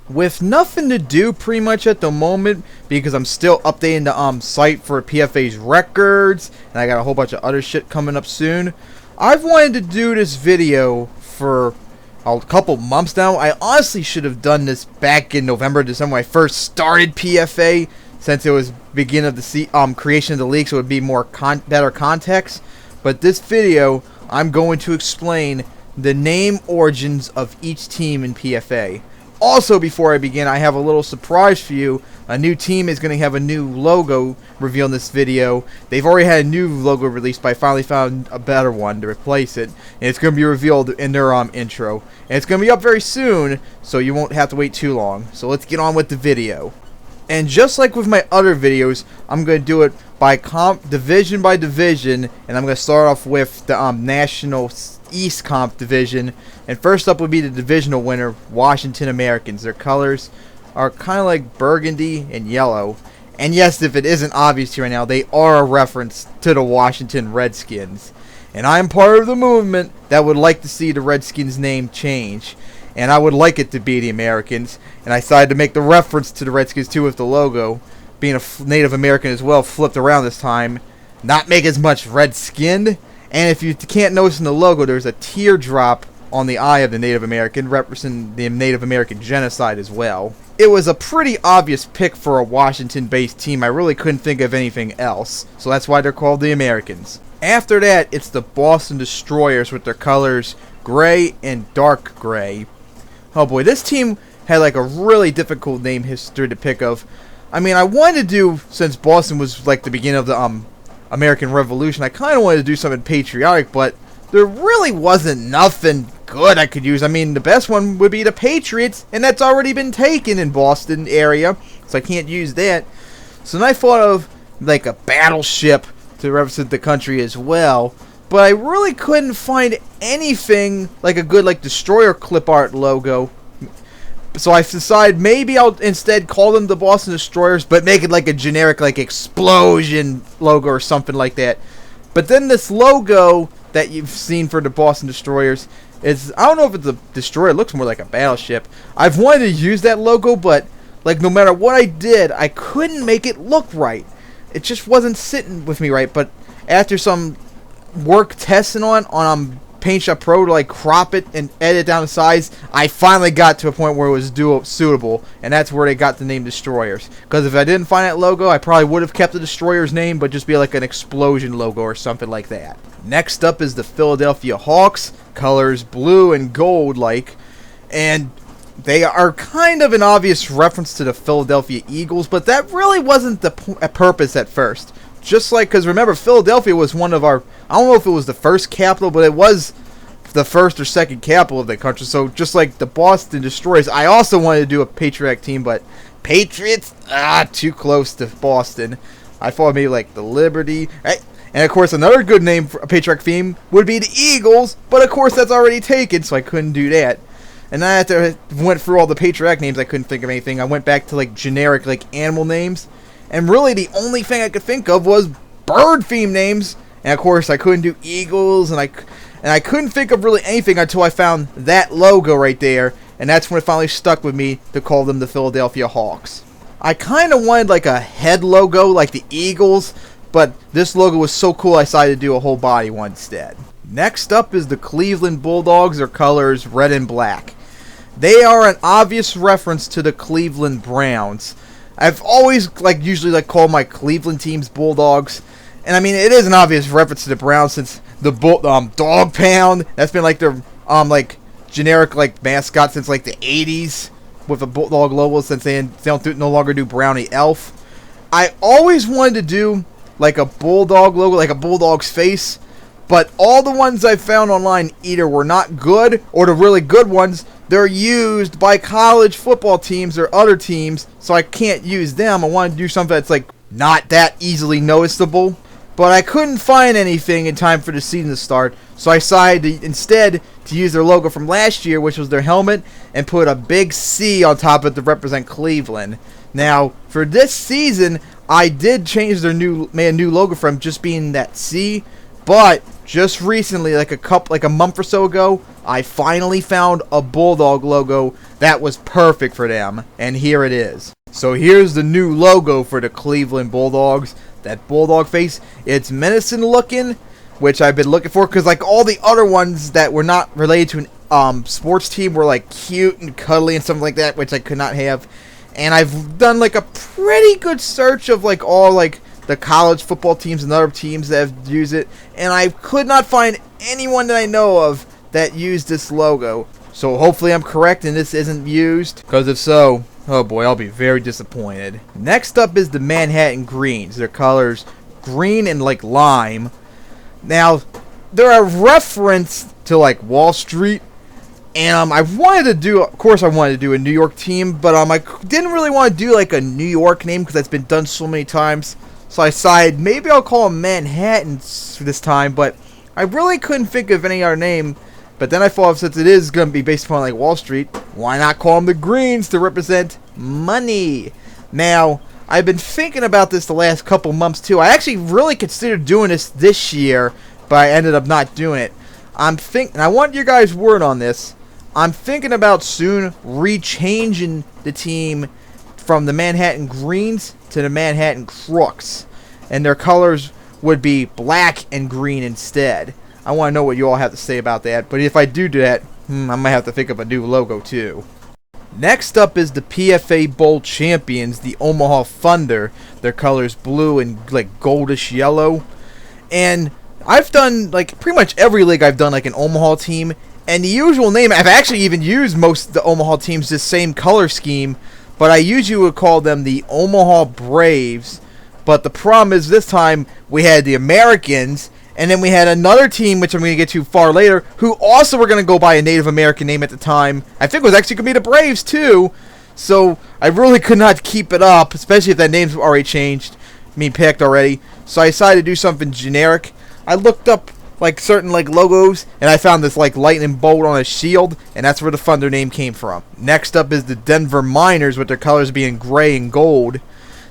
With nothing to do pretty much at the moment because I'm still updating the site for PFA's records and I got a whole bunch of other shit coming up soon. I've wanted to do this video for a couple months now. I honestly should have done this back in November, December when I first started PFA, since it was beginning of the creation of the league, so it would be more better context. But this video, I'm going to explain the name origins of each team in PFA. Also, before I begin, I have a little surprise for you. A new team is going to have a new logo revealed in this video. They've already had a new logo released, but I finally found a better one to replace it. And it's going to be revealed in their intro. And it's going to be up very soon, so you won't have to wait too long. So let's get on with the video. And just like with my other videos, I'm going to do it by division by division. And I'm going to start off with the National East Comp division. And first up would be the divisional winner, Washington Americans. Their colors are kind of like burgundy and yellow. And yes, if it isn't obvious to you right now, they are a reference to the Washington Redskins. And I'm part of the movement that would like to see the Redskins name change. And I would like it to be the Americans. And I decided to make the reference to the Redskins too with the logo, being a Native American as well, flipped around this time. Not make as much red-skinned. And if you can't notice in the logo, there's a teardrop on the eye of the Native American, representing the Native American genocide as well. It was a pretty obvious pick for a Washington-based team. I really couldn't think of anything else, so that's why they're called the Americans. After that, it's the Boston Destroyers with their colors gray and dark gray. Oh boy, this team had like a really difficult name history to pick of. I mean, I wanted to do, since Boston was like the beginning of the American Revolution, I kind of wanted to do something patriotic, but there really wasn't nothing good I could use. I mean, the best one would be the Patriots, and that's already been taken in Boston area, so I can't use that. So then I thought of like a battleship to represent the country as well, but I really couldn't find anything like a good like destroyer clip art logo. So I decided maybe I'll instead call them the Boston Destroyers, but make it like a generic like explosion logo or something like that. But then this logo that you've seen for the Boston Destroyers is, I don't know if it's a destroyer, it looks more like a battleship. I've wanted to use that logo, but like no matter what I did, I couldn't make it look right. It just wasn't sitting with me right. But after some work testing on Paint Shop Pro to like crop it and edit down the size, I finally got to a point where it was suitable, and that's where they got the name Destroyers. Because if I didn't find that logo, I probably would have kept the Destroyers name, but just be like an explosion logo or something like that. Next up is the Philadelphia Hawks, colors blue and gold like, and they are kind of an obvious reference to the Philadelphia Eagles, but that really wasn't the purpose at first. Just like, because remember, Philadelphia was one of our, I don't know if it was the first capital, but it was the first or second capital of the country. So just like the Boston Destroyers, I also wanted to do a patriotic team, but Patriots, too close to Boston. I thought maybe like the Liberty. And of course, another good name for a patriotic theme would be the Eagles, but of course that's already taken, so I couldn't do that. And then after I went through all the patriotic names, I couldn't think of anything. I went back to like generic like animal names. And really, the only thing I could think of was bird-themed names. And of course, I couldn't do eagles, and I couldn't think of really anything until I found that logo right there. And that's when it finally stuck with me to call them the Philadelphia Hawks. I kind of wanted like a head logo like the Eagles, but this logo was so cool I decided to do a whole body one instead. Next up is the Cleveland Bulldogs, their colors red and black. They are an obvious reference to the Cleveland Browns. I've always usually called my Cleveland teams Bulldogs, and I mean it is an obvious reference to the Browns since the dog pound, that's been like their generic mascot since like the 80s with a bulldog logo, since they no longer do Brownie Elf. I always wanted to do like a bulldog logo, like a bulldog's face, but all the ones I found online either were not good, or the really good ones, they're used by college football teams or other teams, so I can't use them. I want to do something that's like not that easily noticeable, but I couldn't find anything in time for the season to start, so I decided instead to use their logo from last year, which was their helmet, and put a big C on top of it to represent Cleveland. Now, for this season, I did change made a new logo from just being that C, but just recently, like a month or so ago, I finally found a Bulldog logo that was perfect for them, and here it is. So here's the new logo for the Cleveland Bulldogs. That Bulldog face, it's menacing looking, which I've been looking for, because like all the other ones that were not related to an sports team were like cute and cuddly and something like that, which I could not have. And I've done like a pretty good search of like all like the college football teams and other teams that have used it, and I could not find anyone that I know of that used this logo. So hopefully I'm correct and this isn't used, because if so, oh boy, I'll be very disappointed. Next up is the Manhattan Greens. Their colors green and like lime. Now, they're a reference to like Wall Street, and I wanted to do, of course I wanted to do a New York team, but I didn't really want to do like a New York name because that's been done so many times. So I decided maybe I'll call them Manhattans this time, but I really couldn't think of any other name. But then I thought, since it is going to be based upon like Wall Street, why not call them the Greens to represent money? Now, I've been thinking about this the last couple months too. I actually really considered doing this year, but I ended up not doing it. And I want your guys' word on this. I'm thinking about soon rechanging the team from the Manhattan Greens to the Manhattan Crooks, and their colors would be black and green instead. I want to know what you all have to say about that, but if I do that, I might have to think of a new logo too. Next up is the PFA Bowl champions, the Omaha Thunder. Their colors blue and like goldish yellow, and I've done like pretty much every league I've done like an Omaha team, and the usual name, I've actually even used most of the Omaha teams this same color scheme, but I usually would call them the Omaha Braves. But the problem is this time we had the Americans, and then we had another team, which I'm going to get to far later, who also were going to go by a Native American name at the time. I think it was actually going to be the Braves too. So I really could not keep it up, especially if that name's already changed, picked already. So I decided to do something generic. I looked up like certain like logos, and I found this like lightning bolt on a shield, and that's where the Thunder name came from. Next up is the Denver Miners, with their colors being gray and gold.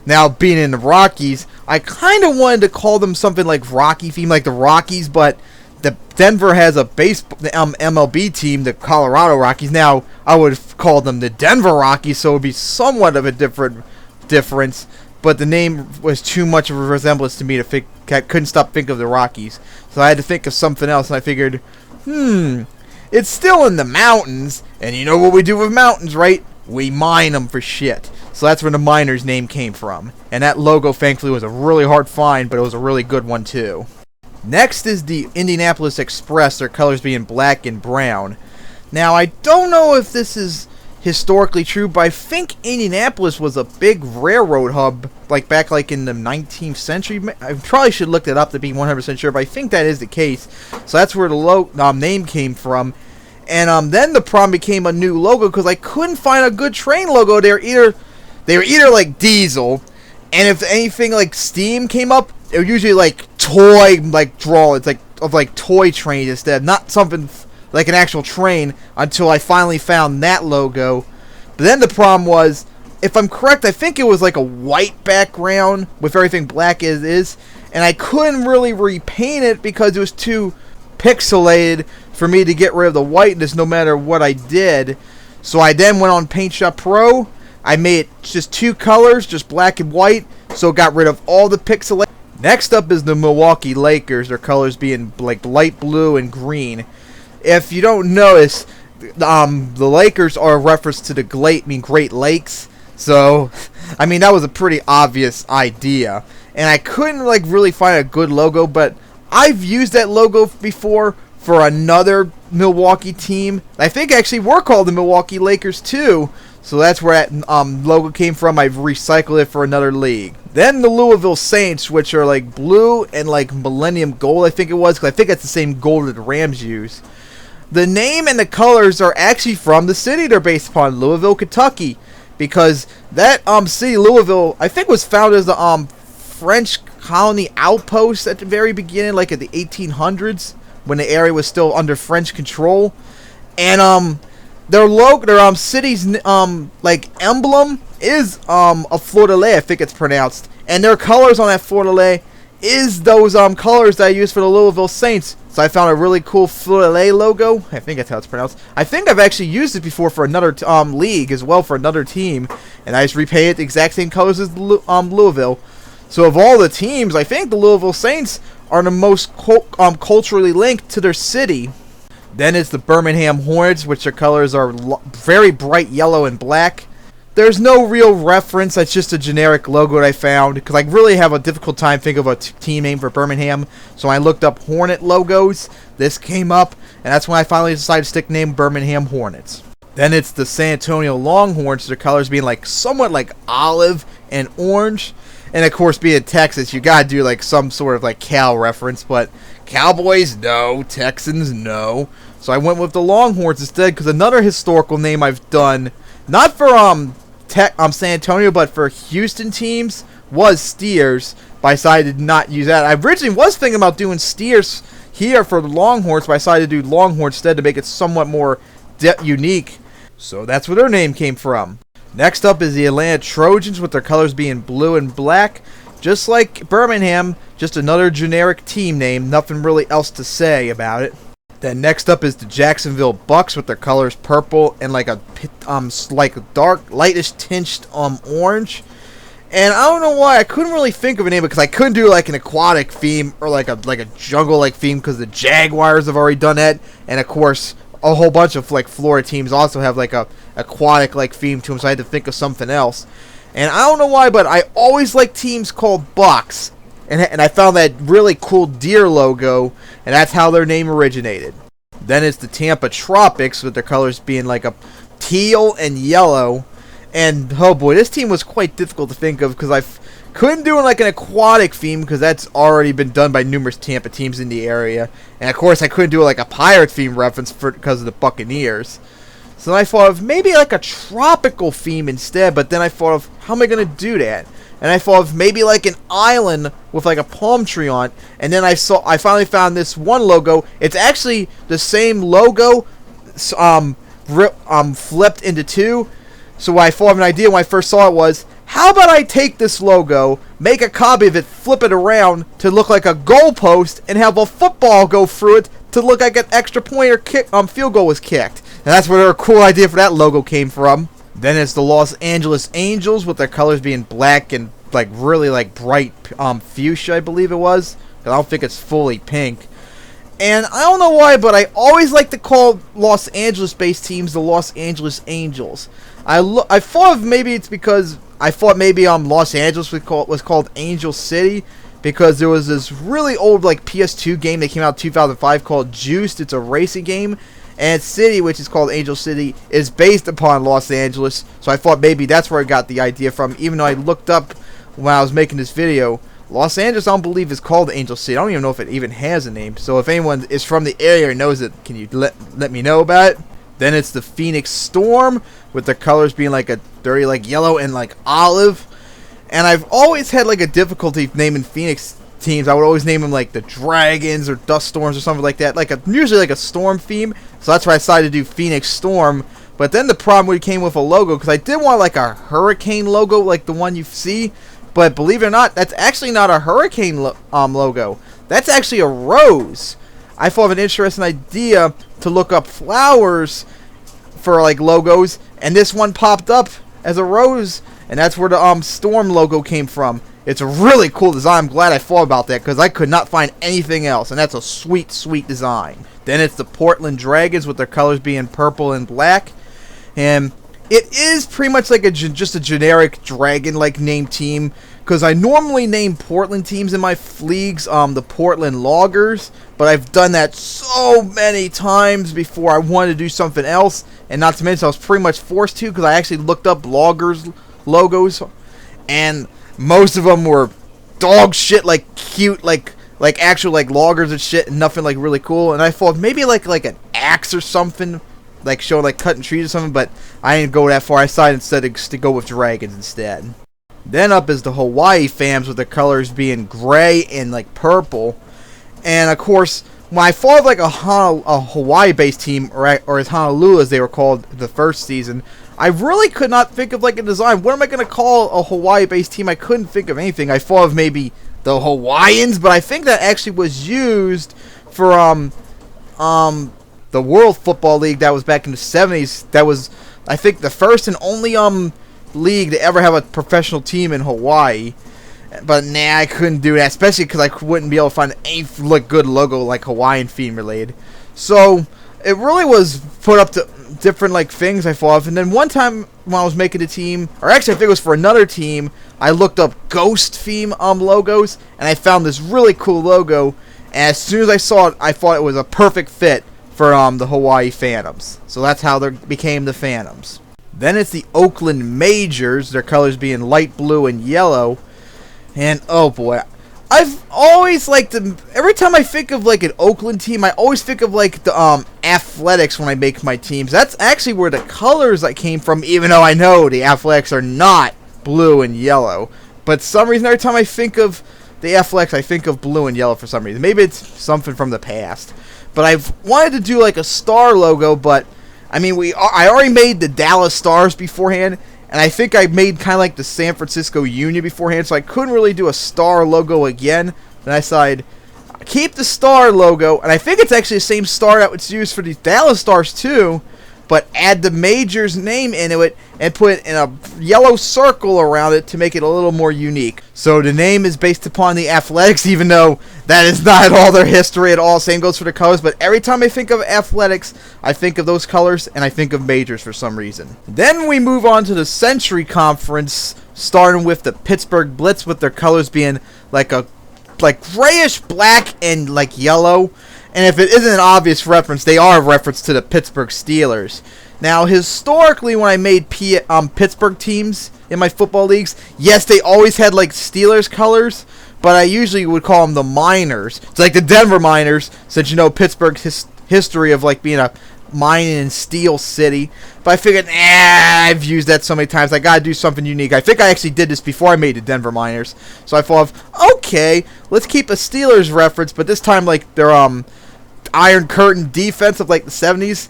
Now, being in the Rockies, I kind of wanted to call them something like Rocky theme, like the Rockies, but the Denver has a MLB team, the Colorado Rockies. Now, I would call them the Denver Rockies, so it would be somewhat of a difference, but the name was too much of a resemblance to me to think. I couldn't stop thinking of the Rockies, so I had to think of something else, and I figured, it's still in the mountains, and you know what we do with mountains, right? We mine them for shit. So that's where the Miners name came from. And that logo, thankfully, was a really hard find, but it was a really good one, too. Next is the Indianapolis Express, their colors being black and brown. Now, I don't know if this is historically true, but I think Indianapolis was a big railroad hub, like back like in the 19th century. I probably should look that up to be 100% sure, but I think that is the case. So that's where the name came from. And then the problem became a new logo, because I couldn't find a good train logo. They were either like diesel, and if anything like steam came up, it was usually like toy, like drawings, like of like toy train instead, not something like an actual train, until I finally found that logo. But then the problem was, if I'm correct, I think it was like a white background with everything black as is, and I couldn't really repaint it because it was too pixelated for me to get rid of the whiteness no matter what I did. So I then went on Paint Shop Pro. I made it just two colors, just black and white, so it got rid of all the pixelation. Next up is the Milwaukee Lakers, their colors being like light blue and green. If you don't notice, the Lakers are a reference to the Great Lakes. So, that was a pretty obvious idea. And I couldn't like really find a good logo, but I've used that logo before for another Milwaukee team. I think actually we're called the Milwaukee Lakers too. So that's where that logo came from. I've recycled it for another league. Then the Louisville Saints, which are like blue and like Millennium Gold, I think it was, because I think that's the same gold that the Rams use. The name and the colors are actually from the city they're based upon, Louisville, Kentucky, because that city, Louisville, I think was founded as a French colony outpost at the very beginning, like at the 1800s, when the area was still under French control. And their logo, their city's like emblem is a fleur de lis, I think it's pronounced, and their colors on that fleur de lis is those colors that I use for the Louisville Saints. So I found a really cool fleur logo. I think that's how it's pronounced. I think I've actually used it before for another league as well, for another team, and I just repainted it the exact same colors as Louisville. So of all the teams, I think the Louisville Saints are the most culturally linked to their city. Then it's the Birmingham Hornets, which their colors are very bright yellow and black. There's no real reference. It's just a generic logo that I found, because I really have a difficult time thinking of a team name for Birmingham. So I looked up Hornet logos. This came up, and that's when I finally decided to stick the name Birmingham Hornets. Then it's the San Antonio Longhorns, their colors being like somewhat like olive and orange. And of course, being Texas, you gotta do like some sort of like Cal reference, but Cowboys, no. Texans, no. So I went with the Longhorns instead, because another historical name I've done, not for San Antonio, but for Houston teams, was Steers. But I decided to not use that. I originally was thinking about doing Steers here for the Longhorns, but I decided to do Longhorns instead to make it somewhat more unique. So that's where their name came from. Next up is the Atlanta Trojans, with their colors being blue and black. Just like Birmingham, just another generic team name. Nothing really else to say about it. Then next up is the Jacksonville Bucs, with their colors purple and like a dark, lightish tinged orange. And I don't know why I couldn't really think of a name, because I couldn't do like an aquatic theme or like a jungle like theme, because the Jaguars have already done that, and of course a whole bunch of like Florida teams also have like a aquatic like theme to them. So I had to think of something else. And I don't know why, but I always like teams called Bucs. And I found that really cool deer logo, and that's how their name originated. Then it's the Tampa Tropics, with their colors being like a teal and yellow. And oh boy, this team was quite difficult to think of, because I couldn't do like an aquatic theme, because that's already been done by numerous Tampa teams in the area. And of course I couldn't do like a pirate theme reference because of the Buccaneers. So then I thought of maybe like a tropical theme instead, but then I thought of, how am I going to do that? And I thought of maybe like an island with like a palm tree on it. And then I finally found this one logo. It's actually the same logo, flipped into two. So I thought of an idea when I first saw it was, how about I take this logo, make a copy of it, flip it around to look like a goalpost, and have a football go through it to look like an extra point or field goal was kicked. And that's where a cool idea for that logo came from. Then it's the Los Angeles Angels, with their colors being black and like really like bright fuchsia, I believe it was. I don't think it's fully pink. And I don't know why, but I always like to call Los Angeles-based teams the Los Angeles Angels. I thought maybe it's because I thought maybe Los Angeles was called Angel City, because there was this really old like PS2 game that came out in 2005 called Juiced. It's a racing game. And City, which is called Angel City, is based upon Los Angeles. So I thought maybe that's where I got the idea from. Even though I looked up when I was making this video, Los Angeles I don't believe is called Angel City. I don't even know if it even has a name. So if anyone is from the area and knows it, can you let me know about it? Then it's the Phoenix Storm, with their colors being like a dirty like yellow and like olive. And I've always had like a difficulty naming Phoenix teams. I would always name them like the Dragons or Dust Storms or something like that, usually like a storm theme. So that's why I decided to do Phoenix Storm. But then the problem we came with a logo, because I did want like a hurricane logo like the one you see, but believe it or not, that's actually not a hurricane logo. That's actually a rose. I thought of an interesting idea to look up flowers for like logos, and this one popped up as a rose, and that's where the storm logo came from. It's a really cool design. I'm glad I thought about that, because I could not find anything else, and that's a sweet, sweet design. Then it's the Portland Dragons, with their colors being purple and black. And it is pretty much like just a generic dragon-like name team, because I normally name Portland teams in my leagues the Portland Loggers, but I've done that so many times before I wanted to do something else, and not to mention I was pretty much forced to, because I actually looked up Loggers logos, and most of them were dog shit, like cute, like actual like loggers and shit, and nothing like really cool. And I thought maybe like an axe or something, like showing like cutting trees or something, but I didn't go that far. I decided instead to go with dragons instead. Then up is the Hawaii Fams, with their colors being gray and like purple. And of course, when I thought of like a Hawaii-based team, or as Honolulu as they were called the first season, I really could not think of like a design. What am I going to call a Hawaii-based team? I couldn't think of anything. I thought of maybe the Hawaiians, but I think that actually was used for the World Football League that was back in the 70s. That was, I think, the first and only league to ever have a professional team in Hawaii. But nah, I couldn't do that, especially because I wouldn't be able to find any good logo like Hawaiian theme related. So it really was put up to different things I thought of. And then one time when I was making a team, or actually I think it was for another team, I looked up ghost theme logos, and I found this really cool logo. And as soon as I saw it, I thought it was a perfect fit for the Hawaii Phantoms. So that's how they became the Phantoms. Then it's the Oakland Majors, their colors being light blue and yellow. And oh boy, I've always liked them. Every time I think of an Oakland team, I always think of the Athletics when I make my teams. That's actually where the colors I came from, even though I know the Athletics are not blue and yellow. But for some reason, every time I think of the Athletics, I think of blue and yellow for some reason. Maybe it's something from the past. But I've wanted to do a star logo, but I mean, I already made the Dallas Stars beforehand, and I think I made kind of the San Francisco Union beforehand, so I couldn't really do a star logo again. Then I decided, keep the star logo, and I think it's actually the same star that was used for the Dallas Stars too, but add the Major's name into it and put it in a yellow circle around it to make it a little more unique. So the name is based upon the Athletics, even though that is not all their history at all. Same goes for the colors, but every time I think of Athletics, I think of those colors, and I think of Majors for some reason. Then we move on to the Century Conference, starting with the Pittsburgh Blitz, with their colors being grayish black and yellow. And if it isn't an obvious reference, they are a reference to the Pittsburgh Steelers. Now, historically, when I made Pittsburgh teams in my football leagues, yes, they always had Steelers colors, but I usually would call them the Miners. It's like the Denver Miners, since you know Pittsburgh's history of being a mining and steel city. But I figured, I've used that so many times, I gotta do something unique. I think I actually did this before I made the Denver Miners. So I thought, okay, let's keep a Steelers reference, but this time their Iron Curtain defense of the 70s,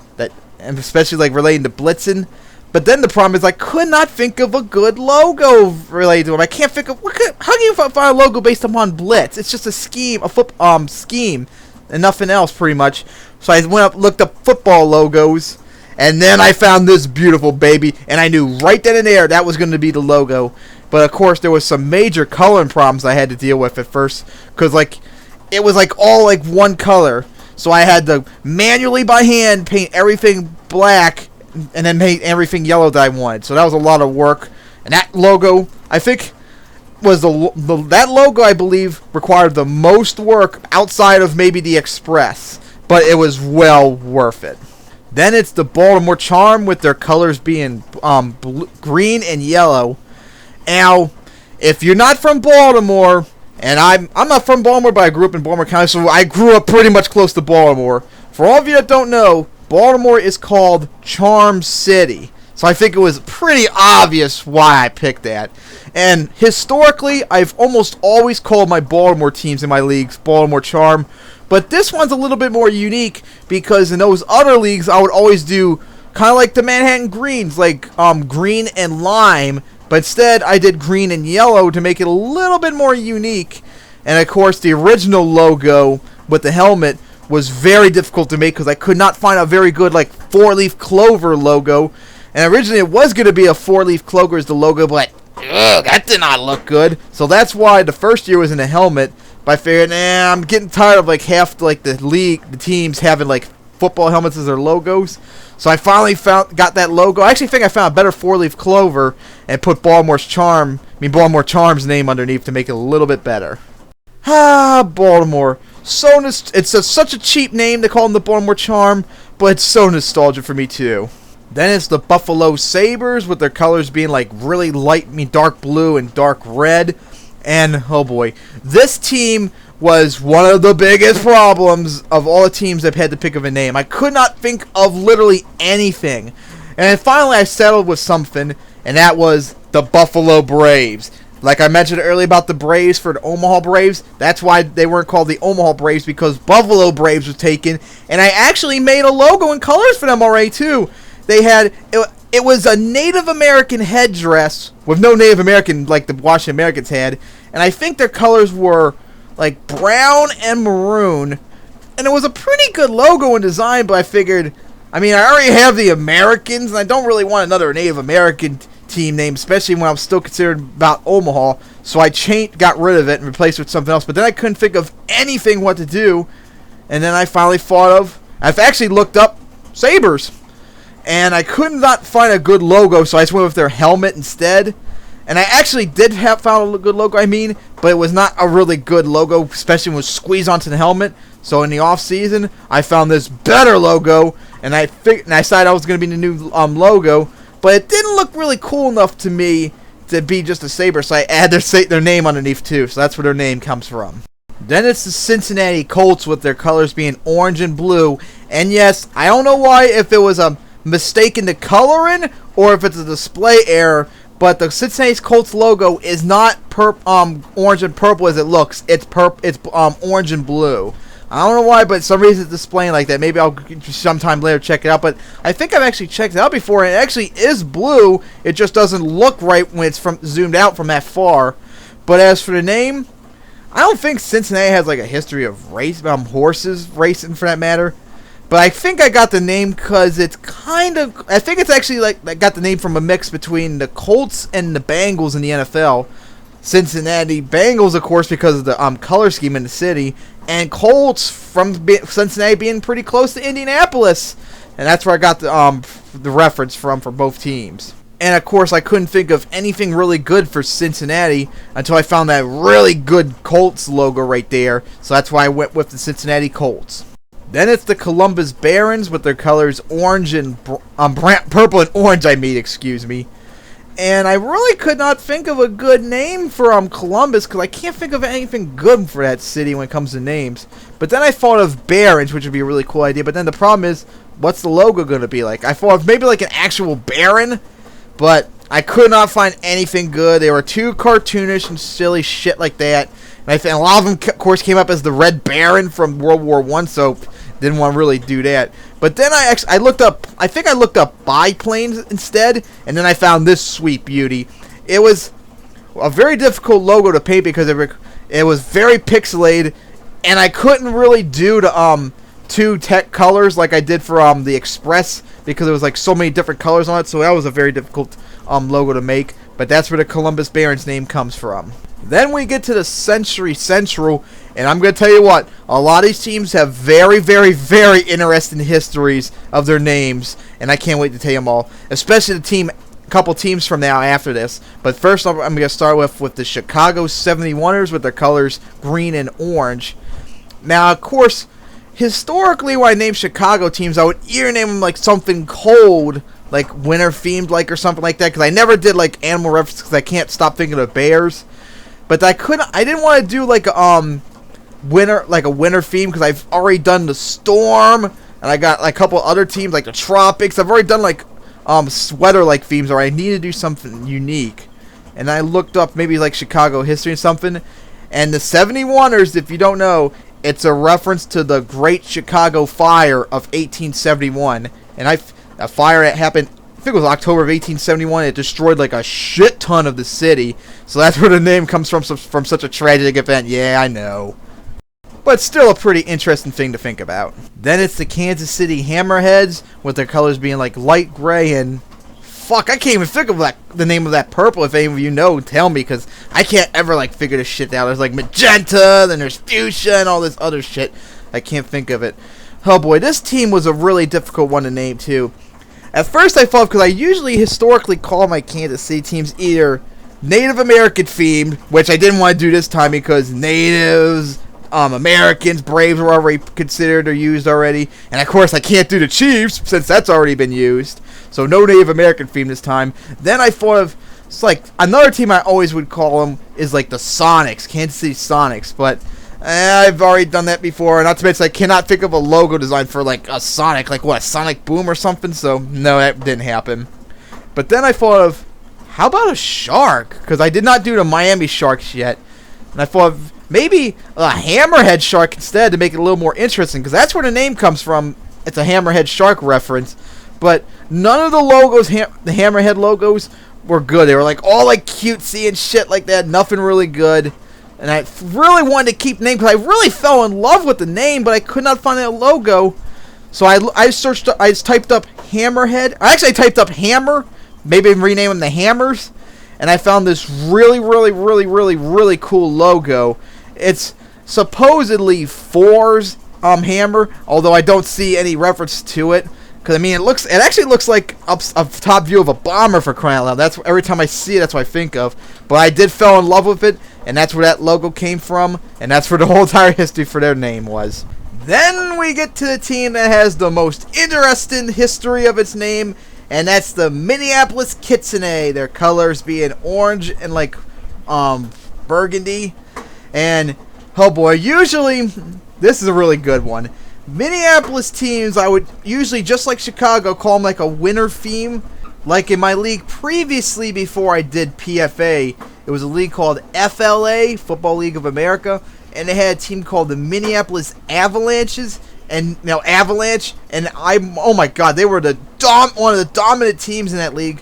and especially relating to blitzing. But then the problem is I could not think of a good logo related to them. I can't think of how can you find a logo based upon blitz? It's just a scheme, scheme, and nothing else pretty much. So I went up, looked up football logos, and then I found this beautiful baby, and I knew right then and there that was going to be the logo. But of course there was some major coloring problems I had to deal with at first, because it was all one color. So I had to manually by hand paint everything black and then paint everything yellow that I wanted. So that was a lot of work. And that logo, I think, was that logo, I believe, required the most work outside of maybe the Express. But it was well worth it. Then it's the Baltimore Charm, with their colors being green and yellow. Now, if you're not from Baltimore, and I'm not from Baltimore, but I grew up in Baltimore County, so I grew up pretty much close to Baltimore. For all of you that don't know, Baltimore is called Charm City. So I think it was pretty obvious why I picked that. And historically, I've almost always called my Baltimore teams in my leagues Baltimore Charm. But this one's a little bit more unique, because in those other leagues, I would always do kind of like the Manhattan Greens, green and lime. But instead, I did green and yellow to make it a little bit more unique. And of course, the original logo with the helmet was very difficult to make, because I could not find a very good four-leaf clover logo. And originally, it was going to be a four-leaf clover as the logo, but that did not look good. So that's why the first year was in a helmet. But I figured, I'm getting tired of half the teams having football helmets as their logos. So I finally got that logo. I actually think I found a better four-leaf clover and put Baltimore Charm's name underneath to make it a little bit better. Baltimore. It's such a cheap name to call them the Baltimore Charm, but it's so nostalgic for me too. Then it's the Buffalo Sabres, with their colors being really light, dark blue and dark red. And oh boy, this team was one of the biggest problems of all the teams I've had to pick of a name. I could not think of literally anything. And then finally I settled with something, and that was the Buffalo Braves. Like I mentioned earlier about the Braves for the Omaha Braves, that's why they weren't called the Omaha Braves, because Buffalo Braves was taken. And I actually made a logo and colors for them already too. They had, It was a Native American headdress with no Native American like the Washington Americans had, and I think their colors were like brown and maroon, and it was a pretty good logo and design, but I figured, I mean, I already have the Americans, and I don't really want another Native American team name, especially when I'm still considered about Omaha, so I got rid of it and replaced it with something else, but then I couldn't think of anything what to do, and then I finally I've actually looked up Sabres, and I could not find a good logo, so I just went with their helmet instead. And I actually did found a good logo, but it was not a really good logo, especially when it was squeezed onto the helmet. So in the off season, I found this better logo, and I decided I was going to be the new logo, but it didn't look really cool enough to me to be just a Sabre, so I added their name underneath too. So that's where their name comes from. Then it's the Cincinnati Colts with their colors being orange and blue. And yes, I don't know why, if it was a mistake in the coloring or if it's a display error, but the Cincinnati Colts logo is not orange and purple as it looks. It's orange and blue. I don't know why, but for some reason it's displaying like that. Maybe I'll sometime later check it out. But I think I've actually checked it out before, and it actually is blue. It just doesn't look right when it's zoomed out from that far. But as for the name, I don't think Cincinnati has like a history of horses racing for that matter. But I think I got the name because it's I think it's actually like I got the name from a mix between the Colts and the Bengals in the NFL. Cincinnati Bengals, of course, because of the color scheme in the city, and Colts from Cincinnati being pretty close to Indianapolis, and that's where I got the reference from for both teams. And of course, I couldn't think of anything really good for Cincinnati until I found that really good Colts logo right there. So that's why I went with the Cincinnati Colts. Then it's the Columbus Barons with their colors orange and purple and orange. Excuse me. And I really could not think of a good name for Columbus because I can't think of anything good for that city when it comes to names. But then I thought of Barons, which would be a really cool idea. But then the problem is, what's the logo going to be like? I thought of maybe like an actual Baron, but I could not find anything good. They were too cartoonish and silly shit like that. And I think a lot of them, of course, came up as the Red Baron from World War I, so didn't want to really do that. But then I looked up biplanes instead, and then I found this sweet beauty. It was a very difficult logo to paint because it was very pixelated, and I couldn't really do the two tech colors like I did for the Express because there was like so many different colors on it. So that was a very difficult logo to make. But that's where the Columbus Barons name comes from. Then we get to the Century Central, and I'm going to tell you what, a lot of these teams have very, very, very interesting histories of their names, and I can't wait to tell you them all, especially a couple teams from now after this. But first, I'm going to start with the Chicago 71ers with their colors green and orange. Now, of course, historically, when I name Chicago teams, I would either name them like something cold, like winter themed, like or something like that, because I never did like animal references because I can't stop thinking of bears. But I didn't want to do like a winter theme because I've already done the Storm, and I got like a couple other teams like the Tropics. I've already done like sweater like themes, or I need to do something unique. And I looked up maybe like Chicago history or something, and the 71ers, if you don't know, it's a reference to the Great Chicago Fire of 1871, and a fire that happened, I think it was October of 1871. It destroyed like a shit ton of the city. So that's where the name comes from such a tragic event. Yeah, I know. But still a pretty interesting thing to think about. Then it's the Kansas City Hammerheads with their colors being like light gray and... Fuck, I can't even think of the name of that purple. If any of you know, tell me, because I can't ever like figure this shit out. There's like magenta, then there's fuchsia, and all this other shit. I can't think of it. Oh boy, this team was a really difficult one to name too. At first I thought, because I usually historically call my Kansas City teams either Native American themed, which I didn't want to do this time because natives, Americans, Braves were already considered or used already. And of course I can't do the Chiefs since that's already been used. So no Native American theme this time. Then I thought of, it's like another team I always would call them is like the Sonics, Kansas City Sonics. But I've already done that before. Not to mention I cannot think of a logo design for like a Sonic, like what, a Sonic Boom or something. So no, that didn't happen. But then I thought of, how about a shark? Because I did not do the Miami Sharks yet. And I thought of maybe a hammerhead shark instead to make it a little more interesting. Because that's where the name comes from. It's a hammerhead shark reference. But none of the logos, the Hammerhead logos, were good. They were like all like cutesy and shit like that. Nothing really good. And I really wanted to keep the name because I really fell in love with the name, but I could not find a logo. So I searched. I just typed up Hammerhead. I actually typed up Hammer. Maybe rename them the Hammers. And I found this really cool logo. It's supposedly Thor's hammer, although I don't see any reference to it. Because I mean, it actually looks like a top view of a bomber, for crying out loud. That's every time I see it, that's what I think of. But I did fall in love with it, and that's where that logo came from, and that's where the whole entire history for their name was. Then we get to the team that has the most interesting history of its name, and that's the Minneapolis Kitsons. Their colors being orange and like burgundy. And oh boy, usually this is a really good one. Minneapolis teams, I would usually, just like Chicago, call them like a winter theme. Like in my league previously, before I did PFA, it was a league called FLA, Football League of America, and they had a team called the Minneapolis Avalanches, and Avalanche, and oh my god, they were one of the dominant teams in that league,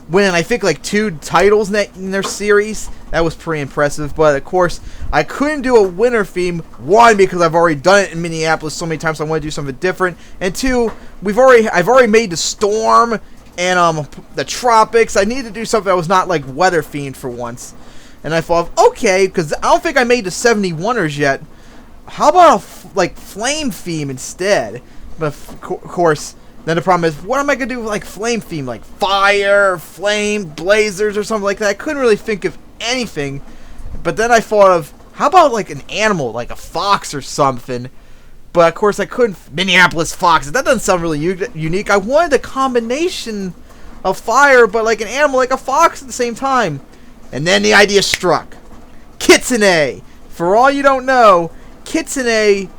winning I think like 2 titles in their series. That was pretty impressive. But of course, I couldn't do a winter theme. 1, because I've already done it in Minneapolis so many times, so I want to do something different. And 2, I've already made the Storm and the Tropics. I needed to do something that was not like weather themed for once. And I thought, okay, because I don't think I made the 71ers yet. How about a flame theme instead? But of course, then the problem is, what am I going to do with like flame theme? Like fire, flame, blazers, or something like that. I couldn't really think of anything. But then I thought of, how about like an animal, like a fox or something? But of course I couldn't. Minneapolis Fox. That doesn't sound really unique. I wanted a combination of fire, but like an animal, like a fox at the same time. And then the idea struck. Kitsune. For all you don't know, Kitsune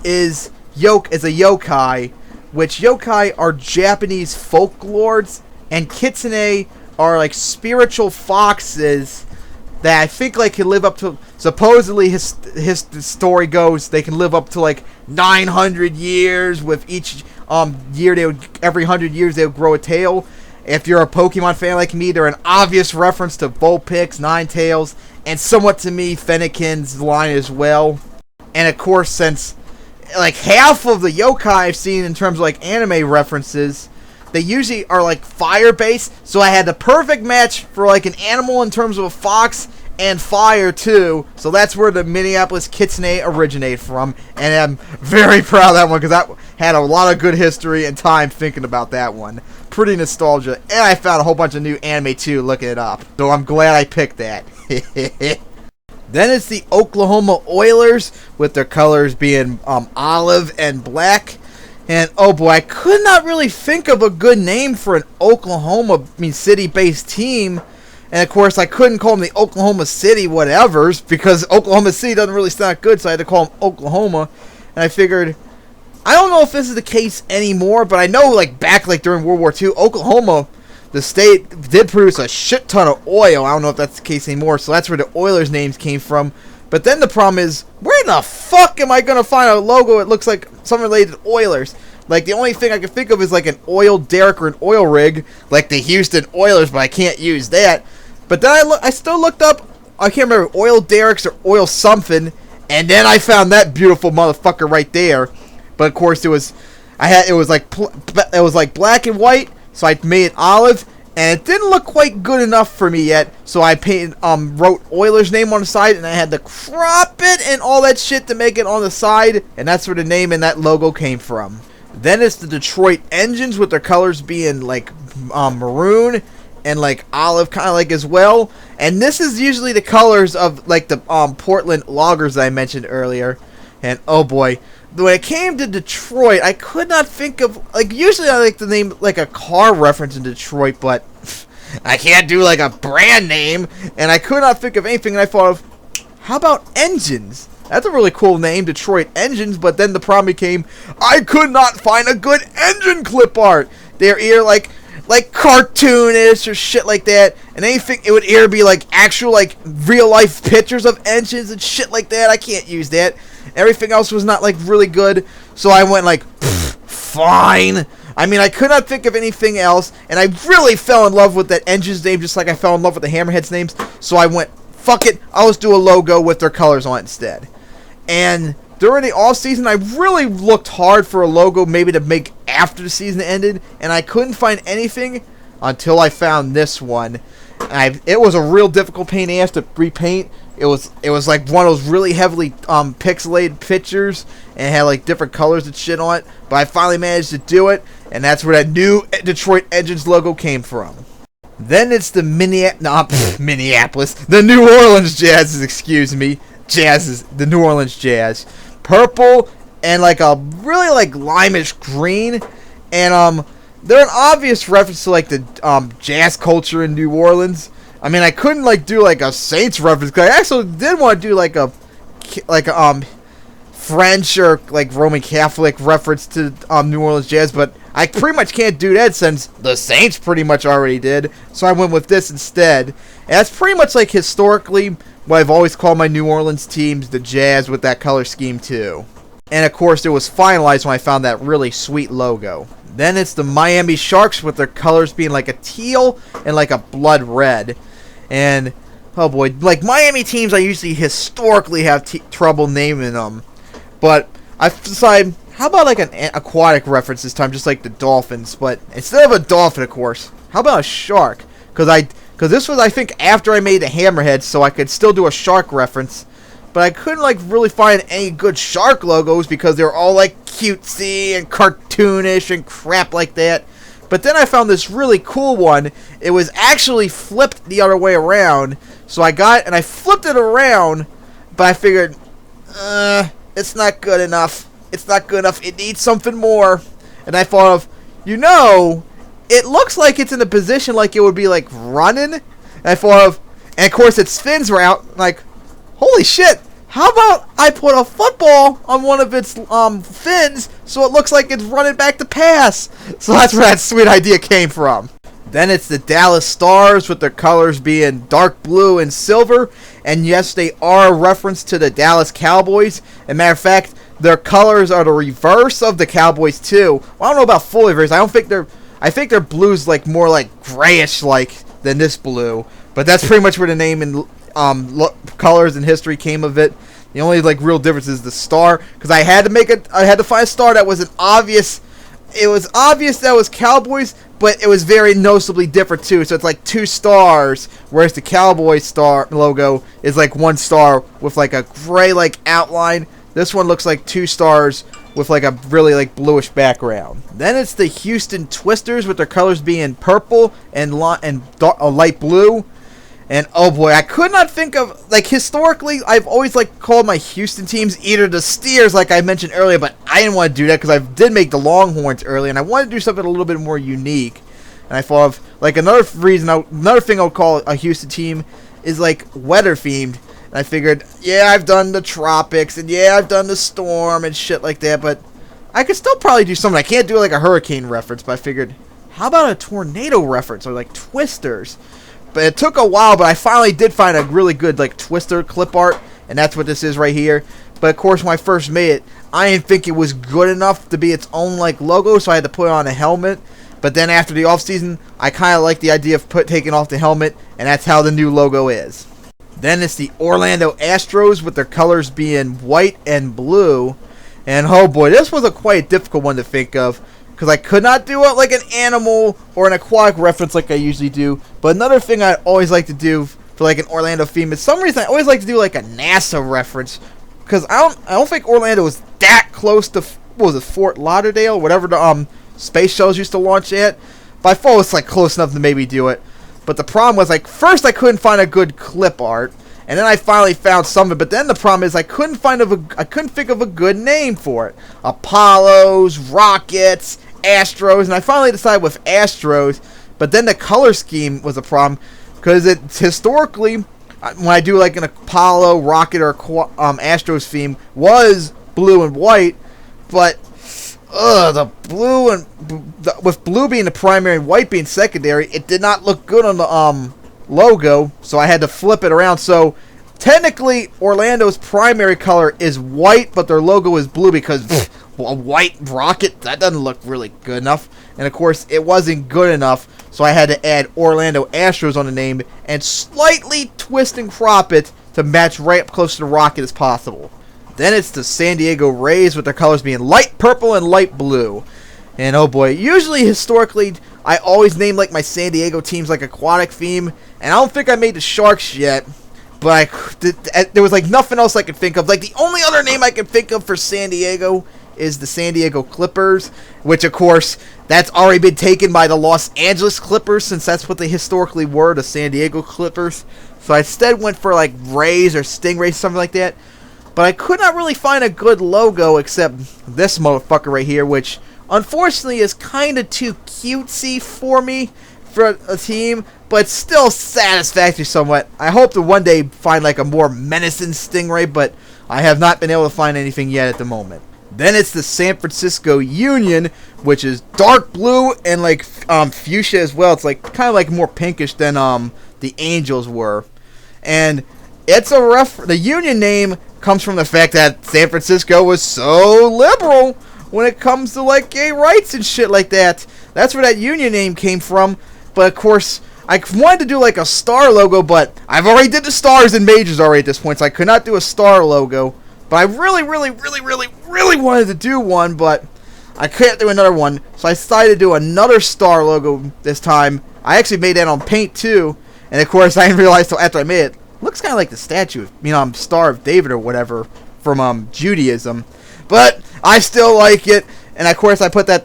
is a yokai, which yokai are Japanese folklores, and Kitsune are like spiritual foxes that I think like can live up to, supposedly his story goes, they can live up to like 900 years. With each year, every 100 years they would grow a tail. If you're a Pokemon fan like me, they're an obvious reference to Vulpix, Ninetales, and somewhat to me, Fennekin's line as well. And of course, since like half of the yokai I've seen in terms of like anime references, they usually are like fire based, so I had the perfect match for like an animal in terms of a fox and fire too. So that's where the Minneapolis Kitsune originated from, and I'm very proud of that one because that had a lot of good history and time thinking about that one. Pretty nostalgia, and I found a whole bunch of new anime too looking it up, so I'm glad I picked that. Then it's the Oklahoma Oilers, with their colors being olive and black. And oh boy, I could not really think of a good name for an city-based team. And of course, I couldn't call them the Oklahoma City whatevers, because Oklahoma City doesn't really sound good, so I had to call them Oklahoma. And I figured, I don't know if this is the case anymore, but I know like back like during World War II, Oklahoma, the state, did produce a shit ton of oil. I don't know if that's the case anymore, so that's where the Oilers names came from. But then the problem is, where in the fuck am I going to find a logo that looks like something related to Oilers? Like, the only thing I can think of is like an oil derrick or an oil rig, like the Houston Oilers, but I can't use that. But then I still looked up, I can't remember, oil derricks or oil something, and then I found that beautiful motherfucker right there. But of course, it was like black and white, so I made it olive, and it didn't look quite good enough for me yet. So I wrote Oilers' name on the side, and I had to crop it and all that shit to make it on the side, and that's where the name and that logo came from. Then it's the Detroit Engines, with their colors being like maroon and like olive kind of like as well. And this is usually the colors of like the Portland Loggers that I mentioned earlier. And oh boy, when it came to Detroit, I could not think of, like, usually I like to name like a car reference in Detroit, but I can't do like a brand name, and I could not think of anything. And I thought of, how about Engines? That's a really cool name, Detroit Engines. But then the problem became, I could not find a good engine clip art. They're either like cartoonish or shit like that, and anything, it would either be like actual like real life pictures of engines and shit like that. I can't use that. Everything else was not like really good, so I went like, fine, I mean, I could not think of anything else, and I really fell in love with that engine's name, just like I fell in love with the Hammerheads names. So I went, fuck it, I'll just do a logo with their colors on it instead. And during the off season, I really looked hard for a logo maybe to make after the season ended, and I couldn't find anything until I found this one. It was a real difficult pain in the ass to repaint. It was like one of those really heavily pixelated pictures, and it had like different colors and shit on it. But I finally managed to do it, and that's where that new Detroit Engines logo came from. Then it's the Minneapolis, the New Orleans Jazzes, the New Orleans Jazz. Purple and like a really like limeish green, and they're an obvious reference to like the jazz culture in New Orleans. I mean, I couldn't like do like a Saints reference, because I actually did want to do like a French or like Roman Catholic reference to New Orleans Jazz, but I pretty much can't do that since the Saints pretty much already did. So I went with this instead. And that's pretty much like historically what I've always called my New Orleans teams, the Jazz, with that color scheme too. And of course, it was finalized when I found that really sweet logo. Then it's the Miami Sharks, with their colors being like a teal and like a blood red. And oh boy, like Miami teams, I usually historically have trouble naming them. But I've decided, how about like an aquatic reference this time, just like the Dolphins. But instead of a dolphin, of course, how about a shark? Because this was, I think, after I made the Hammerheads, so I could still do a shark reference. But I couldn't like really find any good shark logos because they were all like cutesy and cartoonish and crap like that. But then I found this really cool one. It was actually flipped the other way around. So I got it and I flipped it around, but I figured, it's not good enough. It's not good enough. It needs something more. And I thought of, it looks like it's in a position like it would be like running. And I thought of, and of course its fins were out. Like, holy shit, how about I put a football on one of its fins so it looks like it's running back to pass? So that's where that sweet idea came from. Then it's the Dallas Stars, with their colors being dark blue and silver. And yes, they are a reference to the Dallas Cowboys. As a matter of fact, their colors are the reverse of the Cowboys too. Well, I don't know about full reverse. I think their blue's like more like grayish like than this blue. But that's pretty much where the name and colors and history came of it. The only like real difference is the star, because I had to find a star that was obvious. It was obvious that it was Cowboys, but it was very noticeably different too. So it's like two stars, whereas the Cowboy star logo is like one star with like a gray like outline. This one looks like two stars with like a really like bluish background. Then it's the Houston Twisters, with their colors being purple and light blue. And oh boy, I could not think of, like, historically, I've always like called my Houston teams either the Steers, like I mentioned earlier, but I didn't want to do that because I did make the Longhorns early, and I wanted to do something a little bit more unique. And I thought of, like, another thing I would call a Houston team is like weather themed. And I figured, yeah, I've done the Tropics, and yeah, I've done the Storm and shit like that, but I could still probably do something. I can't do like a hurricane reference, but I figured, how about a tornado reference, or like Twisters? But it took a while, but I finally did find a really good like Twister clip art, and that's what this is right here. But of course, when I first made it, I didn't think it was good enough to be its own like logo, so I had to put it on a helmet. But then after the off season, I kind of like the idea of taking off the helmet, and that's how the new logo is. Then it's the Orlando Astros, with their colors being white and blue. And oh boy, this was a quite difficult one to think of, because I could not do it like an animal or an aquatic reference like I usually do. But another thing I always like to do for like an Orlando theme is, some reason I always like to do like a NASA reference, because I don't think Orlando is that close to, what was it, Fort Lauderdale, whatever the space shuttles used to launch at. But I thought it's like close enough to maybe do it. But the problem was, like, first I couldn't find a good clip art, and then I finally found something. But then the problem is I couldn't think of a good name for it. Apollos, Rockets, Astros, and I finally decided with Astros. But then the color scheme was a problem, because it's historically, when I do like an Apollo, Rocket, or Astros theme, was blue and white, but the blue and with blue being the primary and white being secondary, it did not look good on the logo, so I had to flip it around. So technically, Orlando's primary color is white, but their logo is blue, because a white rocket, that doesn't look really good enough. and of course it wasn't good enough, so I had to add Orlando Astros on the name and slightly twist and crop it to match right up close to the Rocket as possible. Then it's the San Diego Rays, with their colors being light purple and light blue. And oh boy, usually historically I always name like my San Diego teams like aquatic theme, and I don't think I made the Sharks yet, but there was like nothing else I could think of. Like the only other name I could think of for San Diego is the San Diego Clippers, which of course that's already been taken by the Los Angeles Clippers, since that's what they historically were, the San Diego Clippers. So I instead went for like Rays or Stingrays, something like that. But I could not really find a good logo except this motherfucker right here, which unfortunately is kind of too cutesy for me for a team, but still satisfactory somewhat. I hope to one day find like a more menacing Stingray, but I have not been able to find anything yet at the moment. Then it's the San Francisco Union, which is dark blue and like fuchsia as well. It's like kind of like more pinkish than the Angels were. And it's the Union name comes from the fact that San Francisco was so liberal when it comes to like gay rights and shit like that. That's where that Union name came from. But of course, I wanted to do like a star logo, but I've already did the stars and majors already at this point, so I could not do a star logo. But I really wanted to do one, but I couldn't do another one, so I decided to do another star logo this time. I actually made that on paint too, and of course I didn't realize till after I made it. Looks kind of like the statue, Star of David or whatever from Judaism, but I still like it. And of course I put that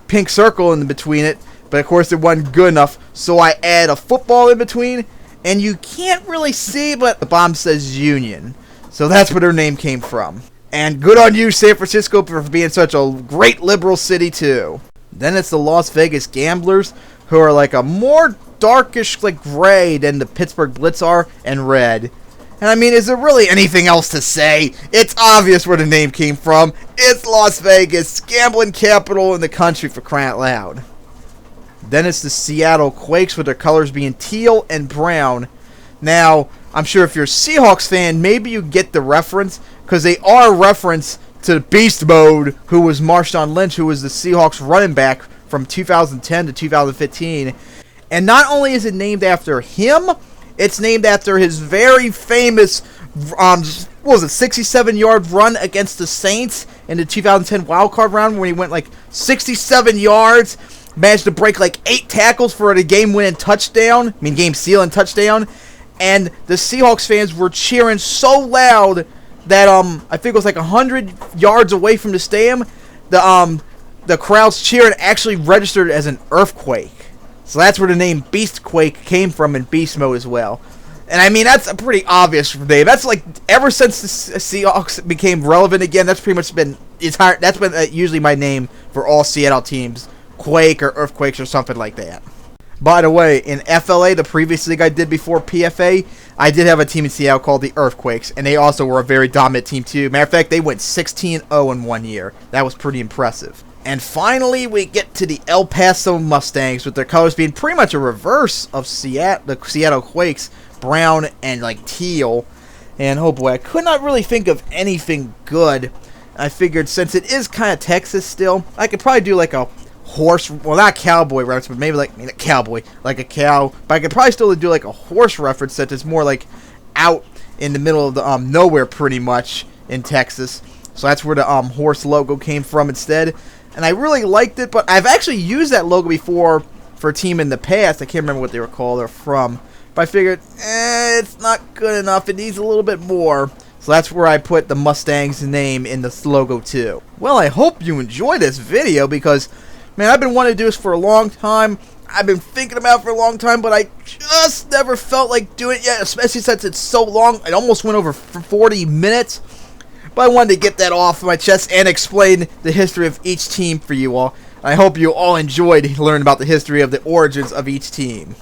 pink circle in between it, but of course it wasn't good enough, so I add a football in between, and you can't really see, but the bottom says Union, so that's where their name came from. And good on you, San Francisco, for being such a great liberal city too. Then it's the Las Vegas Gamblers, who are like a more darkish like gray than the Pittsburgh Blitz are, and red. And I mean, is there really anything else to say? It's obvious where the name came from. It's Las Vegas, gambling capital in the country, for crying out loud. Then it's the Seattle Quakes, with their colors being teal and brown. Now, I'm sure if you're a Seahawks fan, maybe you get the reference, because they are a reference to Beast Mode, who was Marshawn Lynch, who was the Seahawks running back from 2010 to 2015. And not only is it named after him, it's named after his very famous, 67-yard run against the Saints in the 2010 wildcard round, where he went like 67 yards, managed to break like 8 tackles for the game-winning touchdown, game-sealing touchdown, and the Seahawks fans were cheering so loud that I think it was like 100 yards away from the stadium, the crowd's cheering actually registered as an earthquake. So that's where the name Beastquake came from, in Beast Mode as well. And I mean, that's a pretty obvious name. That's like, ever since the Seahawks became relevant again, that's pretty much been usually my name for all Seattle teams. Quake or Earthquakes or something like that. By the way, in FLA, the previous league I did before PFA, I did have a team in Seattle called the Earthquakes, and they also were a very dominant team too. Matter of fact, they went 16-0 in 1 year. That was pretty impressive. And finally, we get to the El Paso Mustangs, with their colors being pretty much a reverse of the Seattle Quakes, brown and like teal. And oh boy, I could not really think of anything good. I figured since it is kind of Texas still, I could probably do like a horse, well, not cowboy reference, but maybe like a cowboy, like a cow. But I could probably still do like a horse reference, since it's more like out in the middle of the nowhere pretty much in Texas. So that's where the horse logo came from instead. And I really liked it, but I've actually used that logo before for a team in the past. I can't remember what they were called or from. But I figured, it's not good enough. It needs a little bit more. So that's where I put the Mustangs name in the logo too. Well, I hope you enjoyed this video, because, man, I've been wanting to do this for a long time. I've been thinking about it for a long time, but I just never felt like doing it yet, especially since it's so long. It almost went over 40 minutes. But I wanted to get that off my chest and explain the history of each team for you all. I hope you all enjoyed learning about the history of the origins of each team.